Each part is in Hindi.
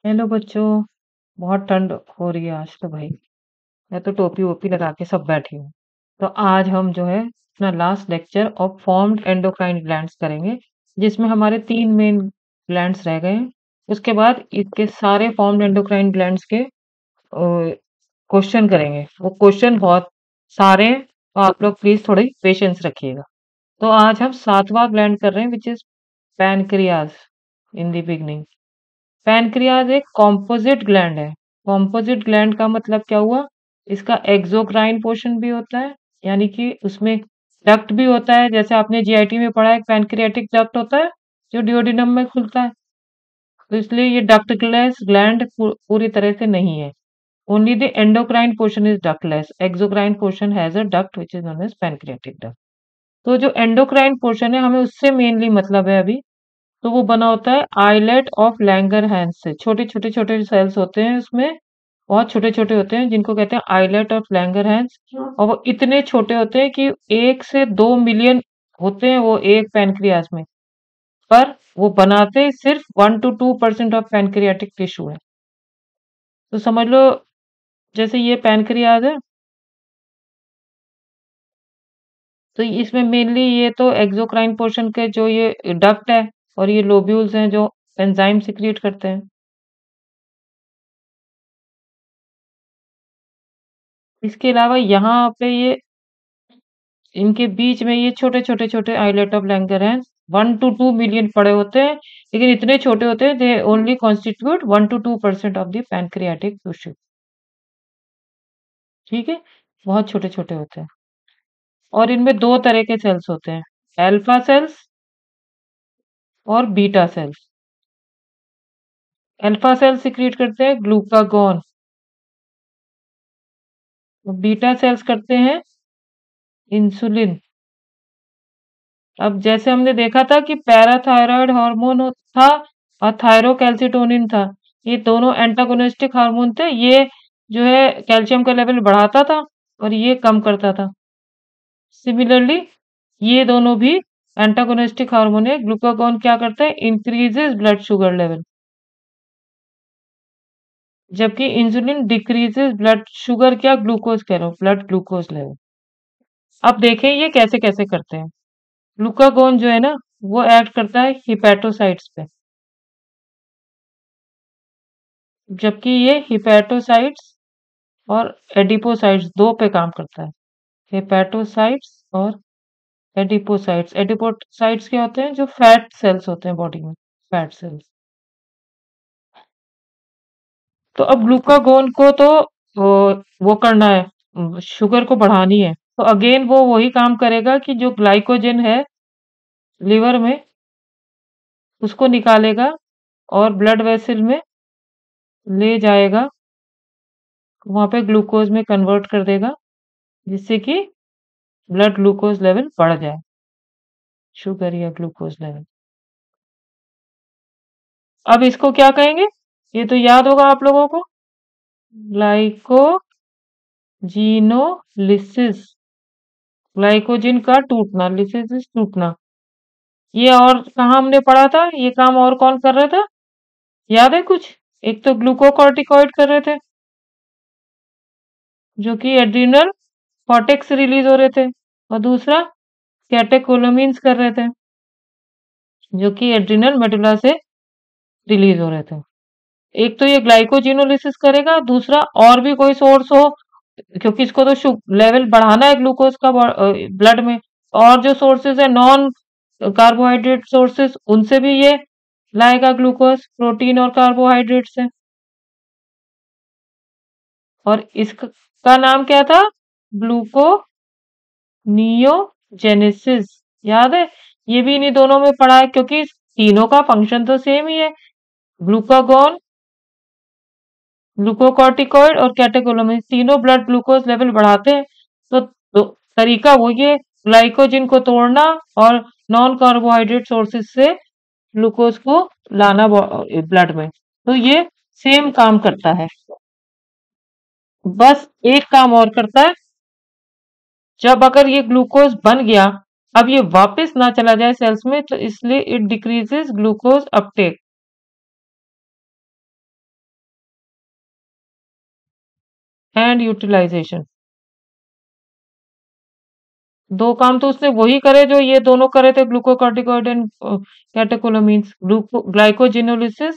हेलो बच्चों। बहुत ठंड हो रही है आज तो भाई। मैं तो टोपी वोपी लगा के सब बैठी हूँ। तो आज हम जो है अपना last lecture of formed endocrine glands करेंगे, जिसमें हमारे 3 मेन ग्लैंड्स रह गए हैं। उसके बाद इसके सारे फॉर्म्ड एंडोक्राइन ग्लैंड्स के क्वेश्चन करेंगे। वो क्वेश्चन बहुत सारे हैं, तो आप लोग प्लीज थोड़ी पेशेंस रखिएगा। तो आज हम 7वां ग्लैंड कर रहे हैं, which is pancreas in the beginning. Pancreas एक कॉम्पोजिट ग्लैंड है। कॉम्पोजिट ग्लैंड का मतलब क्या हुआ? इसका एक्सोक्राइन पोर्शन भी होता है, यानी कि उसमें डक्ट भी होता है। जैसे आपने जीआईटी में पढ़ा है, पैनक्रियाटिक डक्ट होता है जो डिओडिनम में खुलता है। तो इसलिए ये डक्टलेस ग्लैंड पूरी तरह से नहीं है। Only the endocrine portion is ductless. Exocrine portion has a duct which is known as pancreatic duct. तो जो एंडोक्राइन पोर्शन है, हमें उससे मेनली मतलब है अभी। तो वो बना होता है आइलेट ऑफ लैंगरहैंस से। छोटे छोटे छोटे सेल्स होते हैं उसमें, बहुत छोटे छोटे होते हैं, जिनको कहते हैं आइलेट ऑफ लैंगरहैंस। और वो इतने छोटे होते हैं कि 1 से 2 मिलियन होते हैं वो एक पैनक्रियाज में। पर वो बनाते सिर्फ 1 to 2% ऑफ पैनक्रियाटिक टिश्यू है। तो समझ लो, जैसे ये पैनक्रियाज है, तो इसमें मेनली ये तो एक्सोक्राइन पोर्शन के जो ये डक्ट है, और ये लोब्यूल्स हैं जो एंजाइम सिक्रिएट करते हैं। इसके अलावा यहाँ पे ये इनके बीच में ये छोटे छोटे छोटे आइलेट ऑफ लैंगर हैं। 1 to 2 मिलियन पड़े होते हैं, लेकिन इतने छोटे होते हैं, they only constitute 1 to 2% of the pancreatic tissue. ठीक है, बहुत छोटे छोटे होते हैं। और इनमें दो तरह के सेल्स होते हैं, अल्फा सेल्स और beta cells. Alpha sales secrete करते हैं ग्लूकागॉन, बीटा सेल्स करते हैं इंसुलिन। अब जैसे हमने देखा था कि पैराथायरॉयड हार्मोन था और थायरोकैल्सिटोनिन था, ये दोनों एंटागोनिस्टिक हार्मोन थे। ये जो है कैल्शियम का लेवल बढ़ाता था और ये कम करता था। सिमिलरली ये दोनों भी एंटागोनिस्टिक हार्मोन है। ग्लूकागॉन क्या करता है? इंक्रीजेस ब्लड शुगर लेवल, जबकि इंसुलिन डिक्रीजेस ब्लड शुगर, क्या ग्लूकोज कह रहा हूँ, ब्लड ग्लूकोज लेवल। अब देखें ये कैसे कैसे करते हैं। ग्लूकागॉन जो है ना, वो एक्ट करता है हिपैटोसाइट्स पे, जबकि ये हिपैटोसाइट्स और एडिपोसाइट्स दो पे काम करता है। हेपेटोसाइट्स और एडिपोसाइट्स। एडिपोसाइट्स क्या होते हैं? जो फैट सेल्स होते हैं बॉडी में, फैट सेल्स। तो अब ग्लूकागोन को तो वो करना है, शुगर को बढ़ानी है। तो अगेन वो वही काम करेगा कि जो ग्लाइकोजन है लिवर में, उसको निकालेगा और ब्लड वेसल में ले जाएगा, वहां पे ग्लूकोज में कन्वर्ट कर देगा, जिससे कि ब्लड ग्लूकोज लेवल बढ़ जाए, शुगर या ग्लूकोज लेवल। अब इसको क्या कहेंगे? ये तो याद होगा आप लोगों को, ग्लाइकोजीनोलिसिस। ग्लाइकोजन का टूटना, लिसिस टूटना। ये और कहाँ हमने पढ़ा था? ये काम और कौन कर रहा था, याद है कुछ? एक तो ग्लूकोकॉर्टिकॉइड कर रहे थे, जो कि एड्रिनल कॉर्टेक्स से रिलीज हो रहे थे, और दूसरा कैटेकोलोमीन्स कर रहे थे, जो कि एड्रिनल मेडुला से रिलीज हो रहे थे। एक तो ये ग्लाइकोजिनोलिसिस करेगा, दूसरा और भी कोई सोर्स हो, क्योंकि इसको तो लेवल बढ़ाना है ग्लूकोज का ब्लड में। और जो सोर्सेज है नॉन कार्बोहाइड्रेट सोर्सेज, उनसे भी ये लाएगा ग्लूकोज, प्रोटीन और कार्बोहाइड्रेट से। और इसका नाम क्या था? ग्लूको नियोजेनेसिस। याद है? ये भी इन्हीं दोनों में पढ़ा है, क्योंकि तीनों का फंक्शन तो सेम ही है। ग्लूकागॉन, ग्लूकोकॉर्टिकॉइड और कैटेकोलोमिन तीनों ब्लड ग्लूकोज लेवल बढ़ाते हैं। तो तरीका वो ये, ग्लाइकोजन को तोड़ना और नॉन कार्बोहाइड्रेट सोर्सेज से ग्लूकोज को लाना ब्लड में। तो ये सेम काम करता है, बस एक काम और करता है। जब अगर ये ग्लूकोज बन गया, अब ये वापस ना चला जाए सेल्स में, तो इसलिए it decreases glucose uptake. And utilisation. दो काम तो उसने वही करे जो ये दोनों करे थे, glucocorticoid and catecholamines. Glycogenolysis,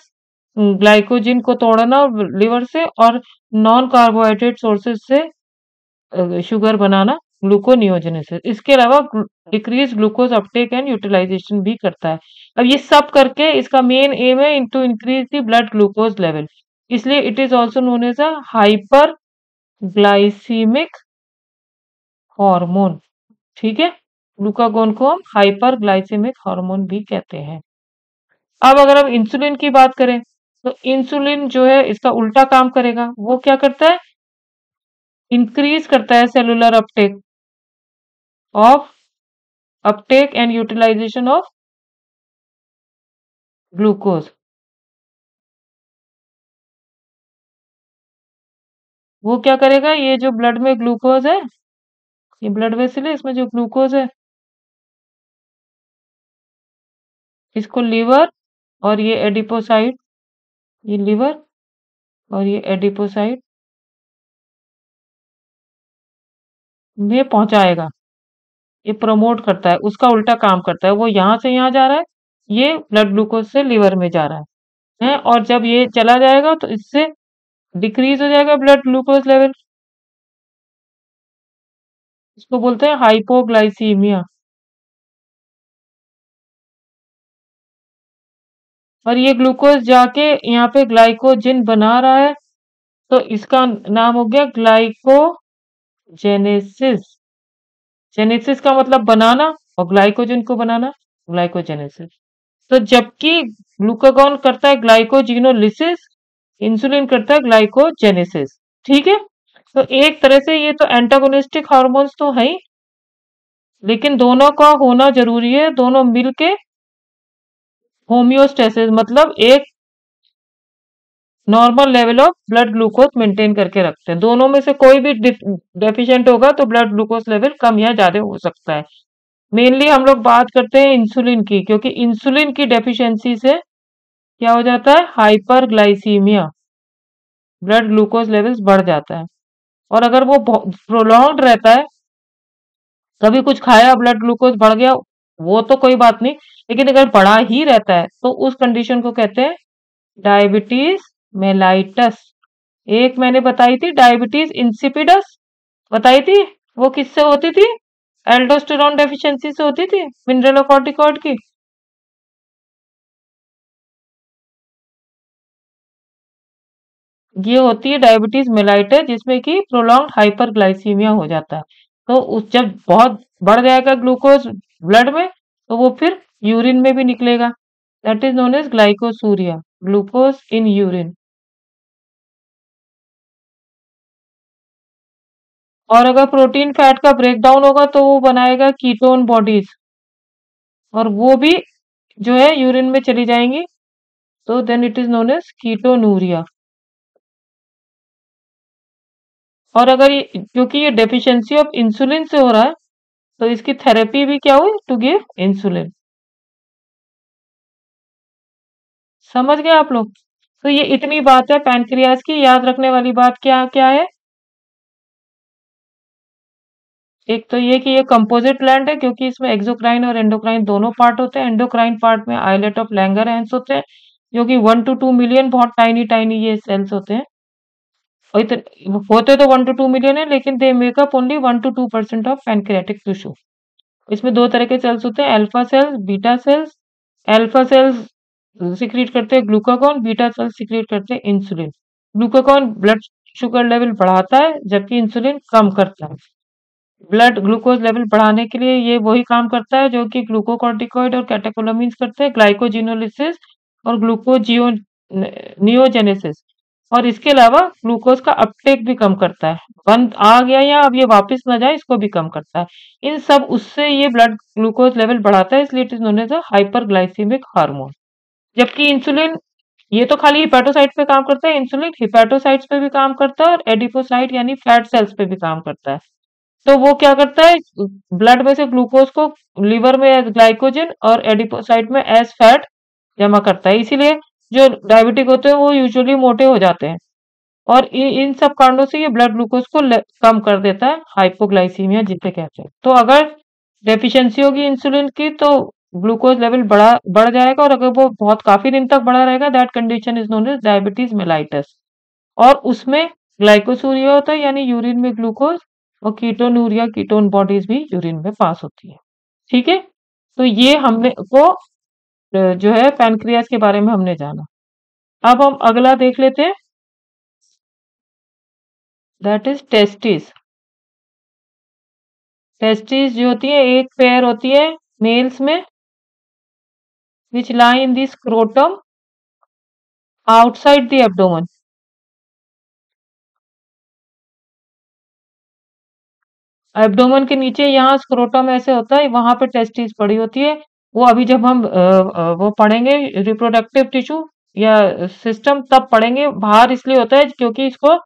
glycogen को तोड़ना लिवर से, और नॉन कार्बोहाइड्रेट सोर्सेज से शुगर बनाना, ग्लूकोनियोजेनेसिस। इसके अलावा decrease glucose uptake and utilisation भी करता है। अब ये सब करके इसका मेन एम है to increase the blood glucose level, इसलिए it is also known as a hyperglycaemic hormone. ठीक है, ग्लूकागोन को हम हाइपर ग्लाइसेमिक हार्मोन भी कहते हैं। अब अगर हम इंसुलिन की बात करें, तो इंसुलिन जो है इसका उल्टा काम करेगा। वो क्या करता है? इंक्रीज करता है cellular uptake and utilisation of glucose. वो क्या करेगा? ये जो ब्लड में ग्लूकोज है, ये ब्लड वेसल है, इसमें जो ग्लूकोज है, इसको लीवर और ये एडिपोसाइट, ये लीवर और ये एडिपोसाइट में पहुंचाएगा। ये प्रमोट करता है, उसका उल्टा काम करता है। वो यहां से यहां जा रहा है, ये ब्लड ग्लूकोज से लीवर में जा रहा है, और जब ये चला जाएगा तो इससे डिक्रीज हो जाएगा ब्लड ग्लूकोज लेवल। इसको बोलते हैं हाइपोग्लाइसीमिया। और ये ग्लूकोज जाके यहाँ पे ग्लाइकोजिन बना रहा है, तो इसका नाम हो गया ग्लाइकोजेनेसिस। जेनेसिस का मतलब बनाना, और ग्लाइकोजन को बनाना ग्लाइकोजेनेसिस। तो जबकि ग्लूकागॉन करता है ग्लाइकोजिनोलिसिस, इंसुलिन करता है ग्लाइकोजेनेसिस। ठीक है, तो एक तरह से ये तो एंटागोनिस्टिक हार्मोन्स तो है ही, लेकिन दोनों का होना जरूरी है। दोनों मिलके होम्योस्टेसिस, मतलब एक normal level of blood glucose maintain करके रखते हैं। दोनों में से कोई भी डेफिशिएंट होगा तो ब्लड ग्लूकोज लेवल कम या ज्यादा हो सकता है। मेनली हम लोग बात करते हैं इंसुलिन की, क्योंकि इंसुलिन की डेफिशिएंसी से क्या हो जाता है? हाइपरग्लाइसीमिया, ब्लड ग्लूकोज लेवल्स बढ़ जाता है। और अगर वो प्रोलॉन्ग्ड रहता है, कभी कुछ खाया ब्लड ग्लूकोज बढ़ गया, वो तो कोई बात नहीं, लेकिन अगर बढ़ा ही रहता है तो उस कंडीशन को कहते हैं डायबिटीज मेलाइटस। एक मैंने बताई थी डायबिटीज इंसिपिडस, बताई थी। वो किससे होती थी? एल्डोस्टेरॉन डेफिशिएंसी से होती थी, मिनरलोकॉर्टिकॉइड की। ये होती है डायबिटीज मेलाइटस, जिसमें कि प्रोलॉन्ग्ड हाइपरग्लाइसीमिया हो जाता है। तो उस जब बहुत बढ़ जाएगा ग्लूकोज ब्लड में, तो वो फिर यूरिन में भी निकलेगा। That is known as glycosuria, glucose in urine. और अगर प्रोटीन फैट का ब्रेकडाउन होगा तो वो बनाएगा कीटोन बॉडीज, और वो भी जो है यूरिन में चली जाएंगी, तो then it is known as ketonuria. और अगर ये, क्योंकि ये डेफिशिएंसी ऑफ इंसुलिन से हो रहा है, तो इसकी थेरेपी भी क्या हुई? To give insulin. समझ गए आप लोग? तो ये इतनी बात है पैनक्रियाज की। याद रखने वाली बात क्या क्या है? एक तो ये कि ये कंपोजिट ग्लैंड है, क्योंकि इसमें एक्सोक्राइन और एंडोक्राइन दोनों पार्ट होते हैं। एंडोक्राइन पार्ट में आइलेट ऑफ लैंगरहैंस होते हैं, जो कि 1 to 2 मिलियन बहुत टाइनी टाइनी ये सेल्स होते हैं। और इतने होते तो 1 to 2 मिलियन है, लेकिन they make up only 1 to 2% of pancreatic tissue. इसमें दो तरह के सेल्स होते हैं, alpha cells, beta cells. Alpha cells secrete करते हैं ग्लूकागॉन, बीटा सेल्स सिक्रीट करते हैं insulin. Glucagon blood sugar level बढ़ाता है, जबकि इंसुलिन कम करता है। ब्लड ग्लूकोज लेवल बढ़ाने के लिए ये वही काम करता है जो कि ग्लूकोकॉर्टिकॉइड और कैटेकोलामीन्स करते हैं, ग्लाइकोजिनोलिसिस और ग्लूकोजियो नियोजेनेसिस। और इसके अलावा ग्लूकोज का अपटेक भी कम करता है। बंद आ गया या अब ये वापस ना जाए, इसको भी कम करता है। इन सब उससे ये ब्लड ग्लूकोज लेवल बढ़ाता है, इसलिए it is known as a hyperglycaemic hormone. जबकि इंसुलिन ये तो खाली हिपैटोसाइट पे काम करता है, इंसुलिन हिपैटोसाइट्स पे भी काम करता है और एडिपोसाइट यानी फैट सेल्स पे भी काम करता है। तो वो क्या करता है? ब्लड में से ग्लूकोज को लिवर में एज ग्लाइकोजन और एडिपोसाइट में एज फैट जमा करता है। इसीलिए जो डायबिटिक होते हैं वो यूजुअली मोटे हो जाते हैं, और इन सब कारणों से ये ब्लड ग्लूकोज को कम कर देता है, हाइपोग्लाइसीमिया जिसे कहते हैं। तो अगर डेफिशिएंसी होगी इंसुलिन की तो ग्लूकोज लेवल बढ़ जाएगा, और अगर वो बहुत काफी दिन तक बढ़ा रहेगा, that condition is known as diabetes mellitus. और उसमें ग्लाइकोसूरिया होता है, यानी यूरिन में ग्लूकोज, और कीटोनूरिया, कीटोन बॉडीज भी यूरिन में पास होती है। ठीक है, तो ये हमने को जो है पैनक्रियास के बारे में हमने जाना। अब हम अगला देख लेते हैं, दैट इज टेस्टिस। टेस्टिस जो होती है, एक पेयर होती है मेल्स में, which lie in the scrotum outside the abdomen. Abdomen के नीचे यहाँ स्क्रोटम ऐसे होता है, वहां पे टेस्टिस पड़ी होती है। वो अभी जब हम वो पढ़ेंगे रिप्रोडक्टिव टिश्यू या सिस्टम, तब पढ़ेंगे। बाहर इसलिए होता है क्योंकि इसको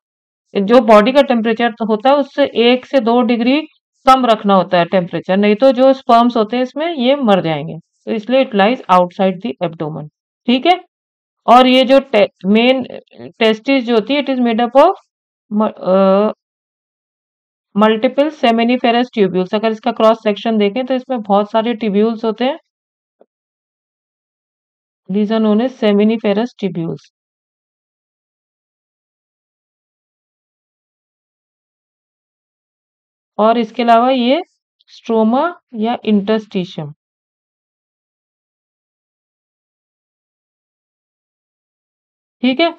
जो बॉडी का टेम्परेचर तो होता है उससे 1 से 2 डिग्री कम रखना होता है टेम्परेचर, नहीं तो जो स्पर्म्स होते हैं इसमें ये मर जाएंगे। तो इसलिए it lies outside the abdomen. ठीक है, और ये जो मेन टेस्टिस जो होती है, it is made up of multiple seminiferous tubules. अगर इसका क्रॉस सेक्शन देखें तो इसमें बहुत सारे ट्यूब्यूल्स होते हैं। These are known as seminiferous tubules. और इसके अलावा ये स्ट्रोमा या इंटरस्टिशियम। ठीक है,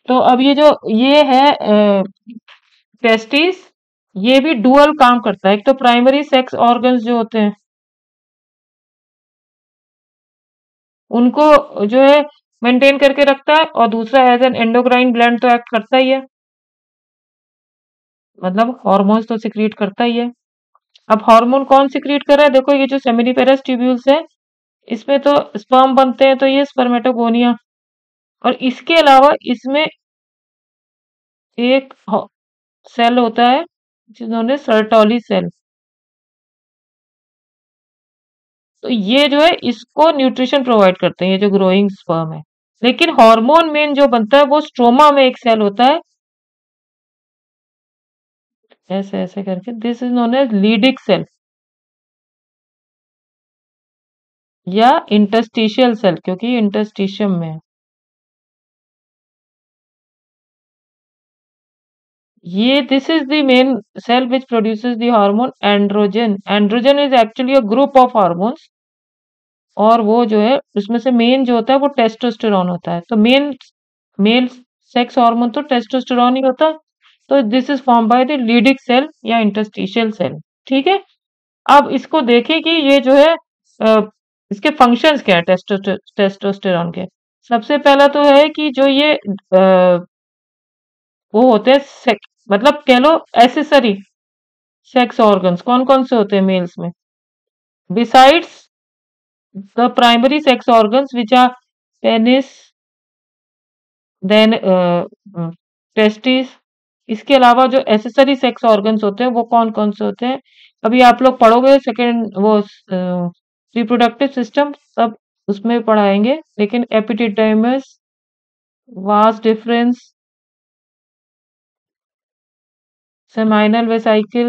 तो अब ये है टेस्टिस, ये भी डुअल काम करता है। एक तो प्राइमरी सेक्स ऑर्गन्स जो होते हैं उनको जो है मेंटेन करके रखता है, और दूसरा एज एन एंडोक्राइन ग्लैंड तो एक्ट करता ही है, मतलब हॉर्मोन्स तो सिक्रीट करता ही है। अब हार्मोन कौन सिक्रीट कर रहा है, देखो ये जो सेमिनिफेरस ट्यूब्यूल्स है, इसमें तो स्पर्म बनते हैं, तो ये स्पर्मेटोगोनिया। और इसके अलावा इसमें एक सेल होता है जिन्होंने सर्टोली सेल। तो ये जो है इसको न्यूट्रिशन प्रोवाइड करते हैं, ये जो ग्रोइंग स्पर्म है। लेकिन हार्मोन मेन जो बनता है वो स्ट्रोमा में एक सेल होता है, ऐसे ऐसे करके, this is known as Leydig cell या इंटरस्टिशियल सेल, क्योंकि इंटरस्टिशियम में है। ये this is the main cell which produces the hormone androgen. Androgen is actually a group of hormones, और वो जो है उसमें से मेन जो होता है वो टेस्टोस्टेरोन होता है। तो मेल सेक्स हार्मोन तो टेस्टोस्टेरोन ही होता है। तो this is form by the Leydig cell या इंटरस्टिशियल सेल। ठीक है, अब इसको देखें कि ये जो है इसके फंक्शंस क्या है टेस्टोस्टेरोन के। सबसे पहला तो है कि जो ये वो होते हैं मतलब कह लो एसेसरी सेक्स ऑर्गन्स, कौन कौन से होते हैं मेल्स में, besides the primary sex organs which are penis, then testis. इसके अलावा जो एसेसरी सेक्स ऑर्गन्स होते हैं वो कौन कौन से होते हैं, अभी आप लोग पढ़ोगे सेकेंड वो रिप्रोडक्टिव सिस्टम, तब उसमें पढ़ाएंगे। लेकिन epididymis, vas deferens, seminal vesicle,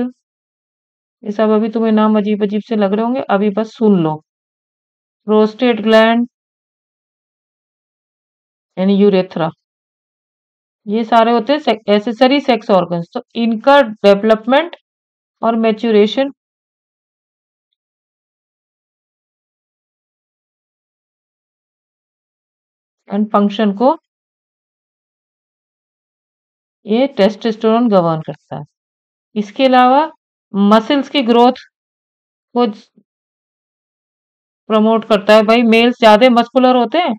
ये सब अभी तुम्हें नाम अजीब अजीब से लग रहे होंगे, अभी बस सुन लो। प्रोस्टेट ग्लैंड यानी यूरेथ्रा, ये सारे होते हैं एसेसरी सेक्स ऑर्गन्स। तो इनका डेवलपमेंट और मैच्योरेशन एंड फंक्शन को ये टेस्टोस्टेरोन गवर्न करता है। इसके अलावा मसल्स की ग्रोथ को प्रमोट करता है। भाई मेल्स ज्यादा मस्कुलर होते हैं,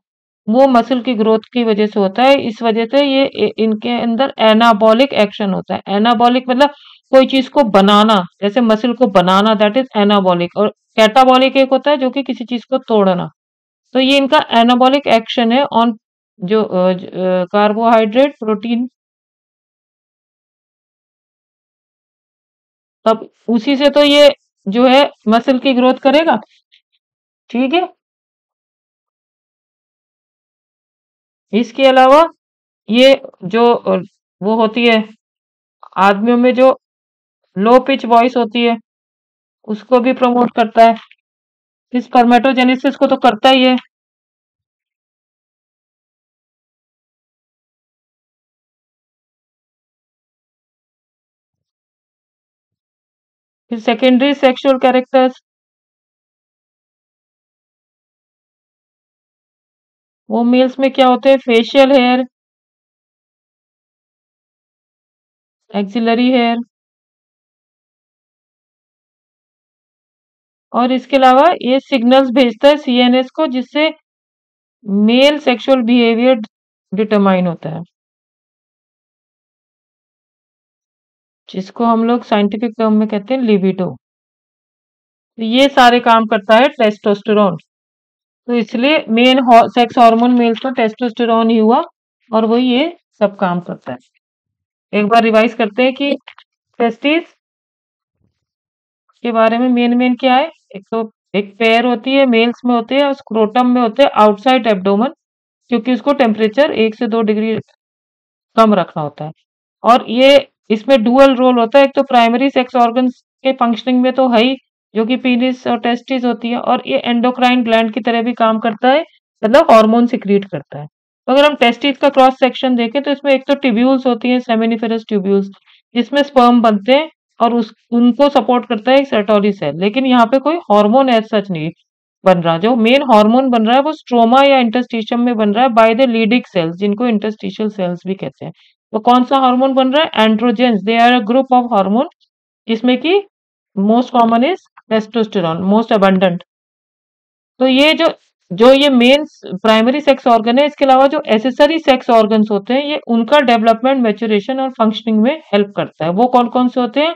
वो मसल की ग्रोथ की वजह से होता है। इस वजह से ये इनके अंदर एनाबॉलिक एक्शन होता है। एनाबॉलिक मतलब कोई चीज को बनाना, जैसे मसल को बनाना, दैट इज एनाबॉलिक। और कैटाबॉलिक एक होता है जो कि किसी चीज को तोड़ना। तो ये इनका एनाबॉलिक एक्शन है ऑन जो कार्बोहाइड्रेट, प्रोटीन, तब उसी से तो ये जो है मसल की ग्रोथ करेगा। ठीक है, इसके अलावा ये जो वो होती है आदमियों में जो लो पिच वॉइस होती है उसको भी प्रमोट करता है। इस स्पर्मेटोजेनेसिस को तो करता ही है। फिर सेकेंडरी सेक्सुअल कैरेक्टर्स, वो मेल्स में क्या होते हैं? फेशियल हेयर, एक्सिलरी हेयर, और इसके अलावा ये सिग्नल्स भेजता है सीएनएस को, जिससे मेल सेक्सुअल बिहेवियर डिटरमाइन होता है, जिसको हम लोग साइंटिफिक टर्म में कहते हैं लिबिडो। तो ये सारे काम करता है टेस्टोस्टेरोन। तो इसलिए मेन सेक्स हार्मोन मेल्स में टेस्टोस्टेरोन ही हुआ, और वही ये सब काम करता है। एक बार रिवाइज करते हैं कि टेस्टिस के बारे में मेन मेन क्या है। एक तो एक पेयर होती है, मेल्स में होते हैं, और स्क्रोटम में होते हैं आउटसाइड एब्डोमेन, क्योंकि उसको टेम्परेचर 1 से 2 डिग्री कम रखना होता है। और ये इसमें डुअल रोल होता है, एक तो प्राइमरी सेक्स ऑर्गन्स के फंक्शनिंग में तो है ही, जो कि पीनिस और टेस्टिस होती है, और ये एंडोक्राइन ग्लैंड की तरह भी काम करता है, मतलब हार्मोन सिक्रीट करता है। तो अगर हम टेस्टिस का क्रॉस सेक्शन देखें तो इसमें एक तो ट्यूब्यूल्स होती हैं, सेमिनिफेरस ट्यूब्यूल्स, जिसमें स्पर्म बनते हैं, और उस उनको सपोर्ट करता है एक सर्टोली सेल। लेकिन यहाँ पे कोई हार्मोन एज सच नहीं बन रहा। जो मेन हार्मोन बन रहा है वो स्ट्रोमा या इंटरस्टिशियम में बन रहा है बाय द लीडिक सेल्स, जिनको इंटरस्टिशियल सेल्स भी कहते हैं। तो कौन सा हार्मोन बन रहा है? Androgens, they are a group of hormone, जिसमें कि most common is testosterone, most abundant. तो ये जो जो ये मेन प्राइमरी सेक्स ऑर्गन है, इसके अलावा जो एसेसरी सेक्स ऑर्गन्स होते हैं, ये उनका डेवलपमेंट, मैच्योरेशन और फंक्शनिंग में हेल्प करता है। वो कौन कौन से होते हैं?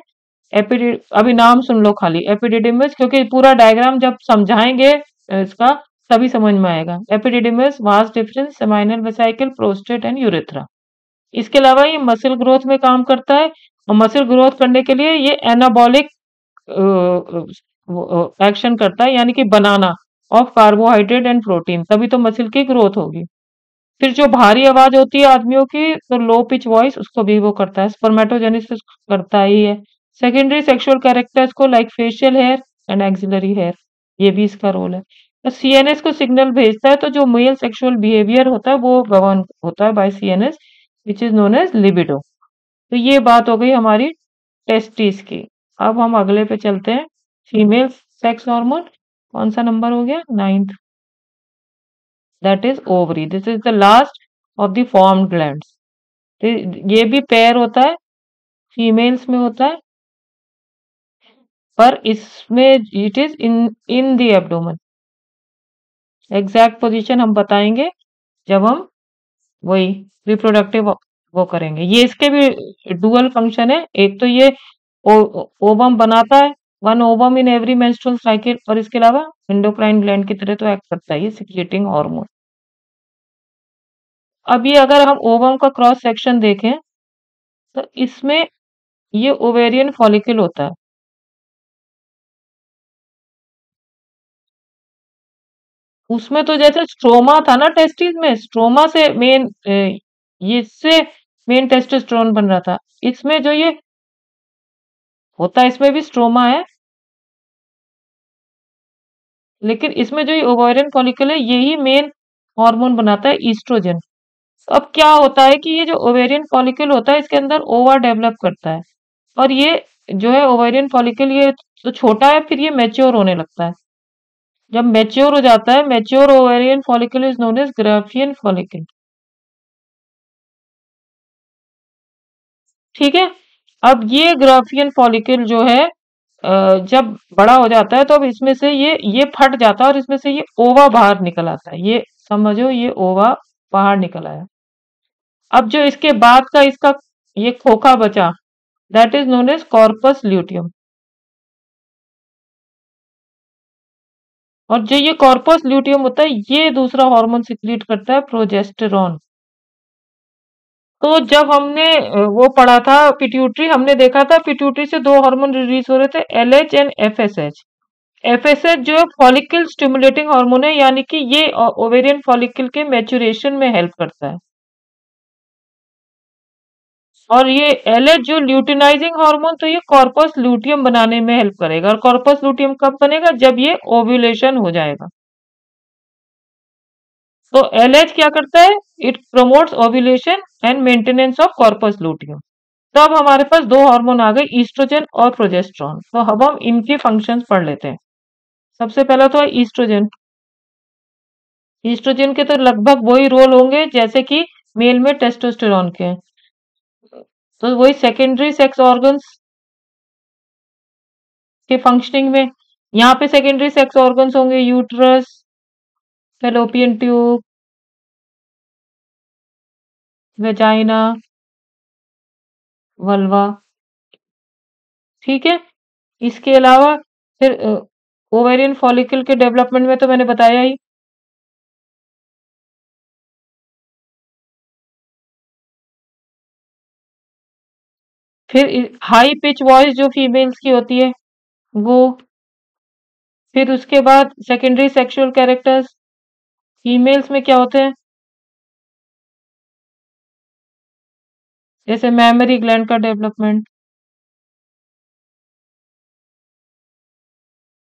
एपिडि अभी नाम सुन लो खाली, एपिडिडिमिस, क्योंकि पूरा डायग्राम जब समझाएंगे इसका तभी समझ में आएगा। Epididymis, vas deferens, seminal vesicle, prostate and urethra. इसके अलावा ये मसल ग्रोथ में काम करता है, और मसल ग्रोथ करने के लिए ये एनाबॉलिक एक्शन करता है, यानी कि बनाना ऑफ कार्बोहाइड्रेट एंड प्रोटीन, तभी तो मसल की ग्रोथ होगी। फिर जो भारी आवाज होती है आदमियों की, तो लो पिच वॉइस, उसको भी वो करता है। स्पर्मेटोजेनेसिस करता ही है। सेकेंडरी सेक्सुअल कैरेक्टर्स को like facial hair and axillary hair, ये भी इसका रोल है। तो सीएनएस को सिग्नल भेजता है, तो जो मेल सेक्सुअल बिहेवियर होता है वो गवर्न होता है by CNS, which is known as libido. तो ये बात हो गई हमारी टेस्टिस की। अब हम अगले पे चलते हैं। फीमेल सेक्स हार्मोन कौन सा नंबर हो गया? 9th, that is ovary. This is the last of the formed glands. ये भी पेयर होता है, फीमेल्स में होता है, पर इसमें it is in in the abdomen. Exact position हम बताएंगे जब हम वही रिप्रोडक्टिव वो करेंगे। ये इसके भी डुअल फंक्शन है। एक तो ये ओवम बनाता है, one ovum in every menstrual cycle, और इसके अलावा एंडोक्राइन ग्लैंड की तरह तो एक्ट करता है ये सिक्रेटिंग हार्मोन। अब ये अगर हम ओवम का क्रॉस सेक्शन देखें तो इसमें ये ओवेरियन फॉलिकल होता है। उसमें तो जैसे स्ट्रोमा था ना टेस्टिस में, स्ट्रोमा से मेन इससे मेन टेस्टोस्टेरोन बन रहा था। इसमें जो ये होता है, इसमें भी स्ट्रोमा है, लेकिन इसमें जो ये ओवेरियन फॉलिकल है यही मेन हार्मोन बनाता है, ईस्ट्रोजन। अब क्या होता है कि ये जो ओवेरियन फॉलिकल होता है इसके अंदर ओवा डेवलप करता है, और ये जो है ओवेरियन फॉलिकल ये तो छोटा है, फिर ये मैच्योर होने लगता है। जब मैच्योर हो जाता है, mature ovarian follicle is known as Graafian follicle. ठीक है। अब ये ग्राफियन फॉलिकल जो है जब बड़ा हो जाता है तो अब इसमें से ये फट जाता है, और इसमें से ये ओवा बाहर निकल आता है। ये समझो, ये ओवा बाहर निकल आया। अब जो इसके बाद का इसका ये खोखा बचा, that is known as corpus luteum. और जो ये कॉर्पस ल्यूटियम होता है ये दूसरा हार्मोन सिक्रीट करता है, प्रोजेस्टेरॉन। तो जब हमने वो पढ़ा था पिट्यूटरी, हमने देखा था पिट्यूटरी से दो हार्मोन रिलीज हो रहे थे, एलएच एंड एफएसएच। एफएसएच जो है फॉलिकल स्टिमुलेटिंग हार्मोन है, यानी कि ये ओवेरियन फॉलिकल के मैच्योरेशन में हेल्प करता है। और ये एलएच जो ल्यूटिनाइजिंग हार्मोन, तो ये कॉर्पस लूटियम बनाने में हेल्प करेगा। और कॉर्पस लूटियम कब बनेगा? जब ये ओव्यूलेशन हो जाएगा। तो एलएच क्या करता है? It promotes ovulation and maintenance of corpus luteum. तो अब हमारे पास दो हार्मोन आ गए, ईस्ट्रोजन और प्रोजेस्टेरॉन। तो अब हम इनके फंक्शंस पढ़ लेते हैं। सबसे पहला तो है ईस्ट्रोजन। ईस्ट्रोजन के तो लगभग वही रोल होंगे जैसे कि मेल में टेस्टोस्टेरॉन के हैं। तो वही सेकेंडरी सेक्स ऑर्गन्स के फंक्शनिंग में, यहाँ पे सेकेंडरी सेक्स ऑर्गन्स होंगे uterus, fallopian tube, vagina, vulva. ठीक है। इसके अलावा फिर ओवेरियन फॉलिकल के डेवलपमेंट में तो मैंने बताया ही। फिर हाई पिच वॉइस जो फीमेल्स की होती है वो। फिर उसके बाद सेकेंडरी सेक्सुअल कैरेक्टर्स फीमेल्स में क्या होते हैं? जैसे मैमरी ग्लैंड का डेवलपमेंट,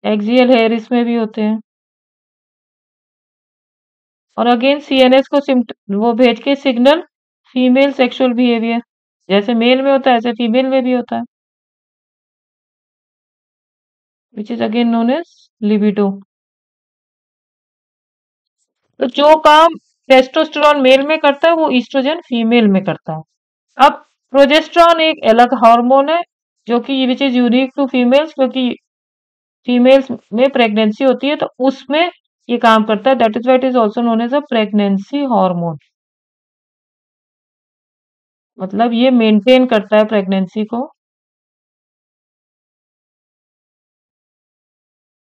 एक्सियल हेयर इसमें भी होते हैं। और अगेन सीएनएस को वो भेज के सिग्नल फीमेल सेक्सुअल बिहेवियर, जैसे मेल में होता है ऐसे फीमेल में भी होता है, which is again known as libido. तो जो काम टेस्टोस्टेरॉन मेल में करता है वो ईस्ट्रोजन फीमेल में करता है। अब प्रोजेस्टेरॉन एक अलग हार्मोन है जो कि which is unique to females, क्योंकि फीमेल्स में प्रेगनेंसी होती है तो उसमें ये काम करता है। That is why it is also known as a pregnancy hormone. मतलब ये मेंटेन करता है प्रेगनेंसी को।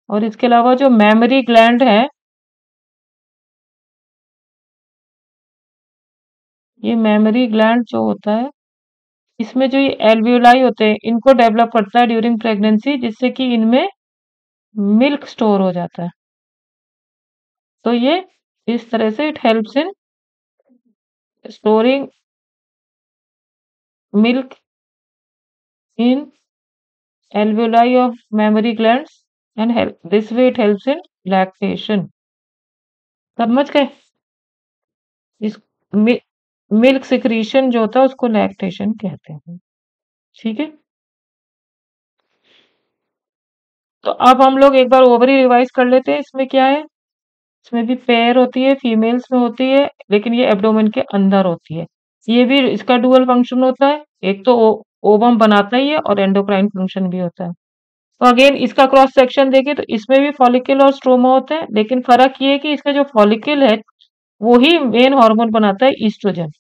और इसके अलावा जो मेमरी ग्लैंड है, ये मेमरी ग्लैंड जो होता है इसमें जो ये एल्वियोलाई होते हैं इनको डेवलप करता है ड्यूरिंग प्रेगनेंसी, जिससे कि इनमें मिल्क स्टोर हो जाता है। तो ये इस तरह से it helps in storing milk in alveoli of mammary glands and help this way it helps in lactation। समझ गए? इस मिल्क सिक्रीशन जो होता है उसको लैक्टेशन कहते हैं। ठीक है। तो अब हम लोग एक बार ओवरी रिवाइज कर लेते हैं। इसमें क्या है? इसमें भी पेयर होती है, फीमेल्स में होती है, लेकिन ये एब्डोमेन के अंदर होती है। ये भी इसका डुअल फंक्शन होता है, एक तो ओवम बनाता ही है और एंडोक्राइन फंक्शन भी होता है। तो अगेन इसका क्रॉस सेक्शन देखें तो इसमें भी फॉलिकल और स्ट्रोमा होते हैं, लेकिन फर्क ये है कि इसका जो फॉलिकल है वो ही मेन हार्मोन बनाता है ईस्ट्रोजन।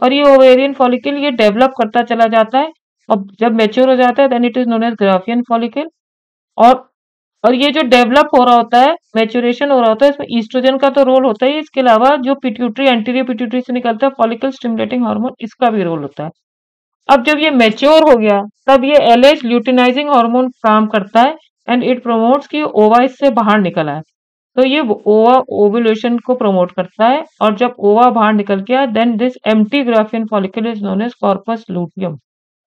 और ये ओवेरियन फॉलिकल ये डेवलप करता चला जाता है और जब मैच्योर हो जाता है then it is known as Graafian follicle. और और ये जो डेवलप हो रहा होता है, मैच्योरेशन हो रहा होता है, इसमें ईस्ट्रोजन का तो रोल होता है। इसके अलावा जो पिट्यूटरी एंटीरियर पिट्यूटरी से निकलता है फॉलिकल स्टिमुलेटिंग हार्मोन, इसका भी रोल होता है। अब जब ये मैच्योर हो गया तब ये एलएच ल्यूटिनाइजिंग हार्मोन काम करता है एंड इट प्रमोट्स कि ओवा इससे बाहर निकल आए। तो ये ओवा ओव्यूलेशन को प्रमोट करता है और जब ओवा बाहर निकल गया then this empty Graafian follicle is known as corpus luteum.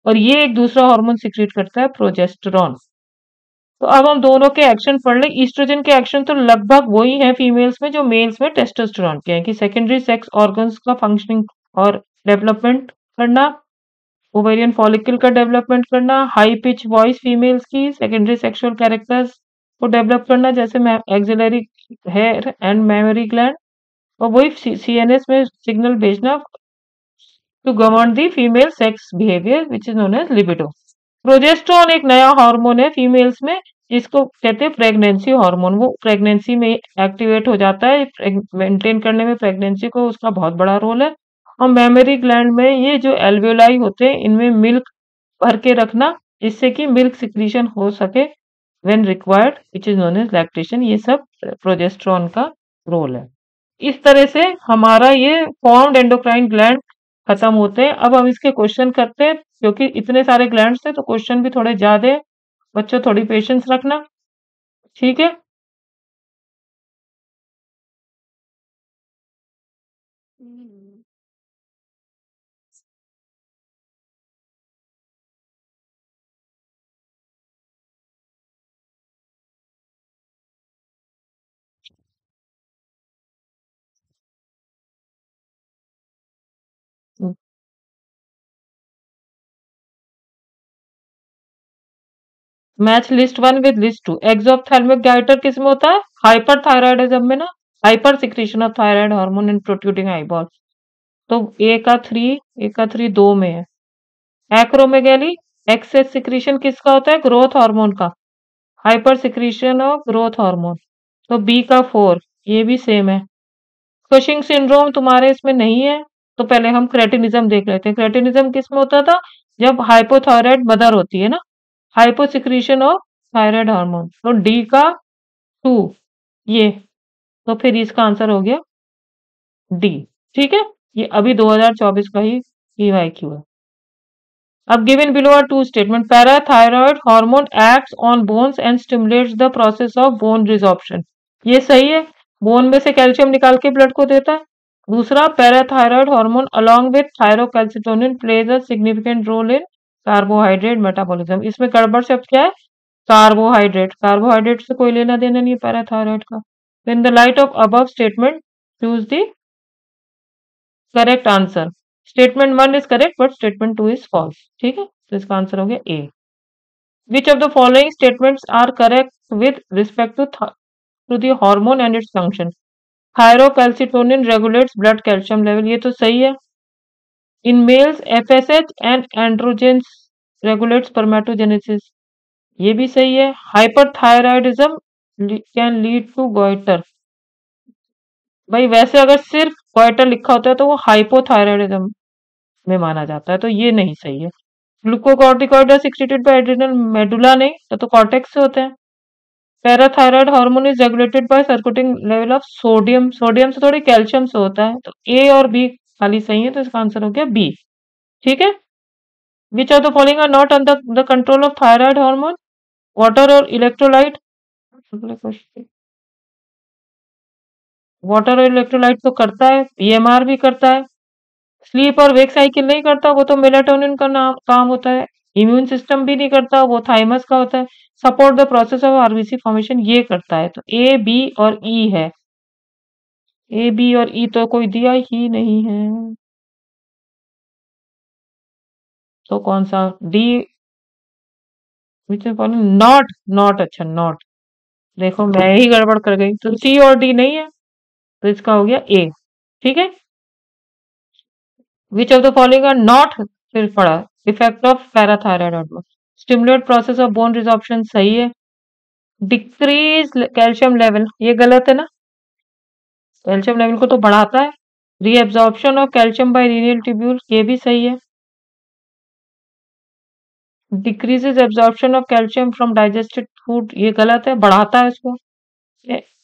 और ये एक दूसरा हार्मोन सिक्रीट करता है, प्रोजेस्टेरॉन। तो अब हम दोनों के एक्शन पढ़ लें। ईस्ट्रोजन के एक्शन तो लगभग वही है फीमेल्स में जो मेल्स में टेस्टोस्टेरॉन के हैं, कि सेकेंडरी सेक्स ऑर्गन्स का फंक्शनिंग और डेवलपमेंट करना, ओवेरियन फॉलिकल का डेवलपमेंट करना, हाई पिच वॉइस फीमेल्स की, सेकेंडरी सेक्सुअल कैरेक्टर्स को डेवलप करना जैसे axillary hair and mammary gland, और वही सीएनएस में सिग्नल भेजना to govern the female sex behaviour which is known as libido. Progesterone एक नया हार्मोन है फीमेल्स में, जिसको कहते हैं प्रेगनेंसी हार्मोन। वो प्रेगनेंसी में एक्टिवेट हो जाता है, मेंटेन करने में प्रेगनेंसी को उसका बहुत बड़ा रोल है। और मेमोरी ग्लैंड में ये जो एल्वियोलाई होते हैं इनमें मिल्क भर के रखना जिससे कि मिल्क सिक्रीशन हो सके when required which is known as lactation. ये सब प्रोजेस्टेरॉन का रोल है। इस तरह से हमारा ये फॉर्म्ड एंडोक्राइन ग्लैंड खत्म होते हैं। अब हम इसके क्वेश्चन करते हैं, क्योंकि इतने सारे ग्लैंड्स थे तो क्वेश्चन भी थोड़े ज्यादा है। बच्चों थोड़ी पेशेंस रखना। ठीक है। Match list one with list two. Exophthalmic goitre किस में होता है? हाइपरथायराइडिज्म में ना, hyper secretion of thyroid hormone in protruding eyeball. तो ए का थ्री दो में है। एक्रोमेगैली, एक्सेस सिक्रीशन किसका होता है? ग्रोथ हार्मोन का, hyper secretion of growth hormone. तो बी का फोर, ये भी सेम है। कुशिंग सिंड्रोम तुम्हारे इसमें नहीं है, तो पहले हम क्रेटिनिज्म देख लेते हैं। क्रेटिनिज्म किस में होता था? जब हाइपोथायराइड मदर होती है ना, hypo secretion of thyroid hormone. तो डी का टू, ये, तो फिर इसका आंसर हो गया डी। ठीक है, ये अभी 2024 का ही पीवाईक्यू है। अब given below are two statement. Parathyroid hormone acts on bones and stimulates the process of bone resorption. ये सही है, बोन में से कैल्शियम निकाल के ब्लड को देता है। दूसरा, parathyroid hormone along with thyrocalcitonin plays a significant role in carbohydrate metabolism. इसमें गड़बड़ शब्द क्या है? कार्बोहाइड्रेट। कार्बोहाइड्रेट से कोई लेना देना नहीं है पैराथायरॉयड का। In the light of above statement choose the correct answer. Statement one is correct but statement two is false. ठीक है, तो इसका आंसर हो गया A. Which of the following statements are correct with respect to the hormone and its function? Thyrocalcitonin regulates blood calcium level, ये तो सही है। In males FSH and androgens regulates spermatogenesis, ये भी सही है। Hyperthyroidism can lead to goitre, भाई वैसे अगर सिर्फ गॉइटर लिखा होता है तो वो हाइपोथायराइडिज्म में माना जाता है, तो ये नहीं सही है। Glucocorticoid secreted by adrenal medulla, नहीं तो कॉर्टेक्स से होते हैं। Parathyroid hormone is regulated by circulating level of sodium, sodium से थोड़ी कैल्शियम से होता है। तो ए और बी खाली सही है, तो इसका आंसर हो गया बी। ठीक है, which of the following are not under the control of thyroid hormone? Water और इलेक्ट्रोलाइट, वाटर और इलेक्ट्रोलाइट तो करता है, पीएमआर भी करता है। स्लीप और वेक साइकिल नहीं करता, वो तो मेलाटोनिन का नाम काम होता है। इम्यून सिस्टम भी नहीं करता, वो थाइमस का होता है। Support the process of RBC formation, ये करता है। तो ए, बी और ई है। ए, बी और ई तो कोई दिया ही नहीं है, तो कौन सा? डी, विच नॉट, नॉट, अच्छा नॉट, देखो मैं ही गड़बड़ कर गई। तो सी और डी नहीं है, तो इसका हो गया ए। ठीक है, which of the following are not, फिर पढ़ा, effect of parathyroid hormone. Stimulate process of bone resorption, सही है। डिक्रीज कैल्शियम लेवल, ये गलत है ना, कैल्शियम लेवल को तो बढ़ाता है। Reabsorption of calcium by renal tubule, ये भी सही है। Decreases absorption of calcium from digested food, ये गलत है, बढ़ाता है इसको।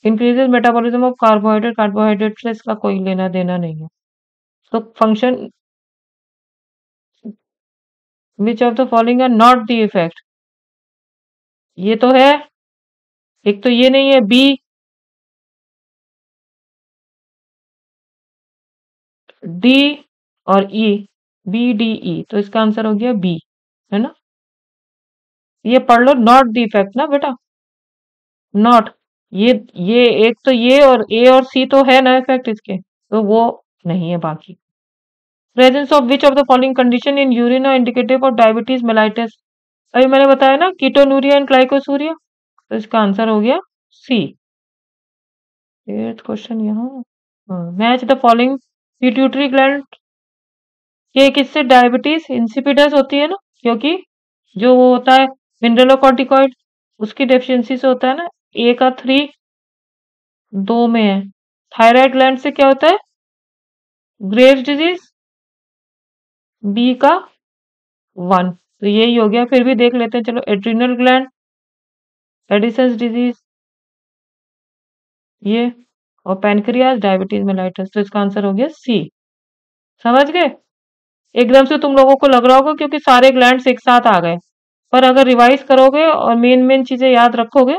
Increases metabolism of carbohydrate, carbohydrate से इसका कोई लेना देना नहीं है। तो function, which of the following are not the effect? ये तो है, एक तो ये नहीं है, बी, डी और ई, बी डी ई, तो इसका आंसर हो गया बी, है ना। ये पढ़ लो, नॉट द इफेक्ट ना बेटा, नॉट, ये एक तो ये और ए और सी तो है ना इफेक्ट इसके, तो वो नहीं है बाकी। Presence of which of the following condition in urine और इंडिकेटिव ऑफ डायबिटीज मेलाइटिस? अभी मैंने बताया ना, कीटोनूरिया एंड ग्लाइकोसूरिया, तो इसका आंसर हो गया सी। एट्थ क्वेश्चन यहाँ, match the following pituitary gland के किससे डायबिटीज इंसिपिडस होती है ना, क्योंकि जो वो होता है मिनरलोकॉर्टिकॉइड, उसकी डेफिशिएंसी से होता है ना। ए का थ्री दो में है। थायराइड ग्लैंड से क्या होता है? ग्रेव्स डिजीज, बी का वन, तो यही हो गया। फिर भी देख लेते हैं, चलो। एड्रिनल ग्लैंड, एडिसन्स डिजीज, ये, और पैनक्रियाज, डायबिटीज मेलाइटस, तो इसका आंसर हो गया सी। समझ गए? एकदम से तुम लोगों को लग रहा होगा क्योंकि सारे ग्लैंड्स एक साथ आ गए, पर अगर रिवाइज करोगे और मेन मेन चीजें याद रखोगे